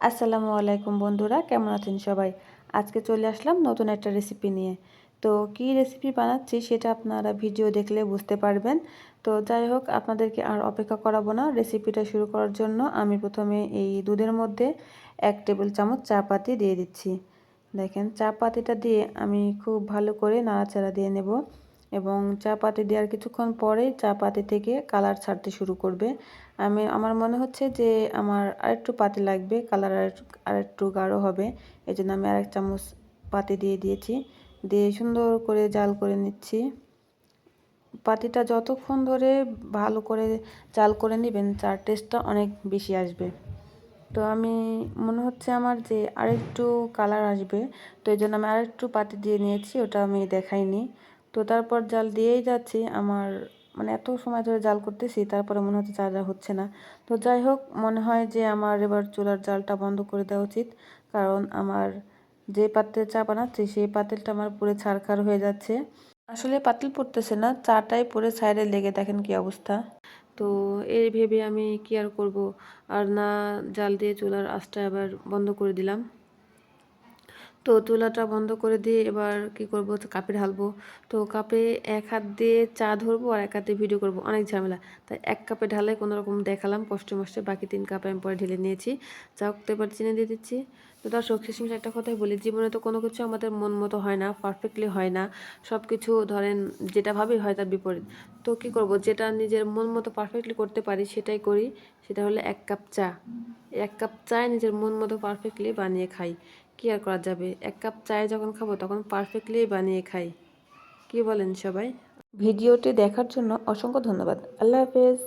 আসসালামু আলাইকুম বন্ধুরা, কেমন আছেন সবাই? আজকে চলে আসলাম নতুন একটা রেসিপি নিয়ে। তো কী রেসিপি বানাচ্ছি সেটা আপনারা ভিডিও দেখলে বুঝতে পারবেন। তো যাই হোক, আপনাদেরকে আর অপেক্ষা করাবো না। রেসিপিটা শুরু করার জন্য আমি প্রথমে এই দুধের মধ্যে 1 টেবিল চামচ চা পাতি দিয়ে দিচ্ছি। দেখেন, চা পাতিটা দিয়ে আমি খুব ভালো করে নাড়াচাড়া দিয়ে নেব এবং চা পাতি দেওয়ার কিছুক্ষণ পরেই চা পাতি থেকে কালার ছাড়তে শুরু করবে। আমার মনে হচ্ছে যে আমার আরেকটু পাতি লাগবে, কালার আরেকটু গাঢ় হবে। এজন্য আমি আরেক চামচ পাতি দিয়ে দিয়েছি। দিয়ে সুন্দর করে জাল করে নিচ্ছি। পাতিটা যতক্ষণ ধরে ভালো করে জাল করে নেবেন, চার টেস্টটা অনেক বেশি আসবে। তো আমি মনে হচ্ছে আমার যে আরেকটু কালার আসবে, তো এই জন্য আমি আরেকটু পাতি দিয়ে নিয়েছি, ওটা আমি দেখাইনি। তো তারপর জাল দিয়েই যাচ্ছি, আমার মানে এত সময় ধরে জাল করতেছি, তারপরে মনে হচ্ছে চা হচ্ছে না। তো যাই হোক, মনে হয় যে আমার এবার চুলার জালটা বন্ধ করে দেওয়া উচিত, কারণ আমার যে পাত্রে চা বানাচ্ছি সেই পাতিলটা আমার পুরো ছারখার হয়ে যাচ্ছে। আসলে পাতিল পড়তেছে না, চাটাই পুরো সাইডে লেগে, দেখেন কি অবস্থা। তো এই ভেবে আমি কি আর করব, আর না জাল দিয়ে চুলার আঁচটা আবার বন্ধ করে দিলাম। তো চুলাটা বন্ধ করে দিয়ে এবার কি করব, কাপে ঢালবো। তো কাপে এক হাত দিয়ে চা ধরবো আর এক হাতে ভিডিও করব, অনেক ঝামেলা। তাই এক কাপে ঢালে কোনো রকম দেখালাম কষ্টে মষ্টে, বাকি 3 কাপে আমি পরে ঢেলে নিয়েছি। চা তো এবার চিনি দিয়ে দিচ্ছি। তো দর্শক, শেষমেশ একটা কথাই বলি, জীবনে তো কোনো কিছু আমাদের মন মতো হয় না, পারফেক্টলি হয় না। সব কিছু ধরেন যেটা ভাবি হয় তার বিপরীত। তো কি করব, যেটা নিজের মন মতো পারফেক্টলি করতে পারি সেটাই করি। সেটা হলো 1 কাপ চা। 1 কাপ চায় নিজের মন মতো পারফেক্টলি বানিয়ে খাই। কি আর করা যাবে, 1 কাপ চায় যখন খাবো তখন পারফেক্টলি বানিয়ে খাই। কি বলেন সবাই? ভিডিওটি দেখার জন্য অসংখ্য ধন্যবাদ। আল্লাহ হাফেজ।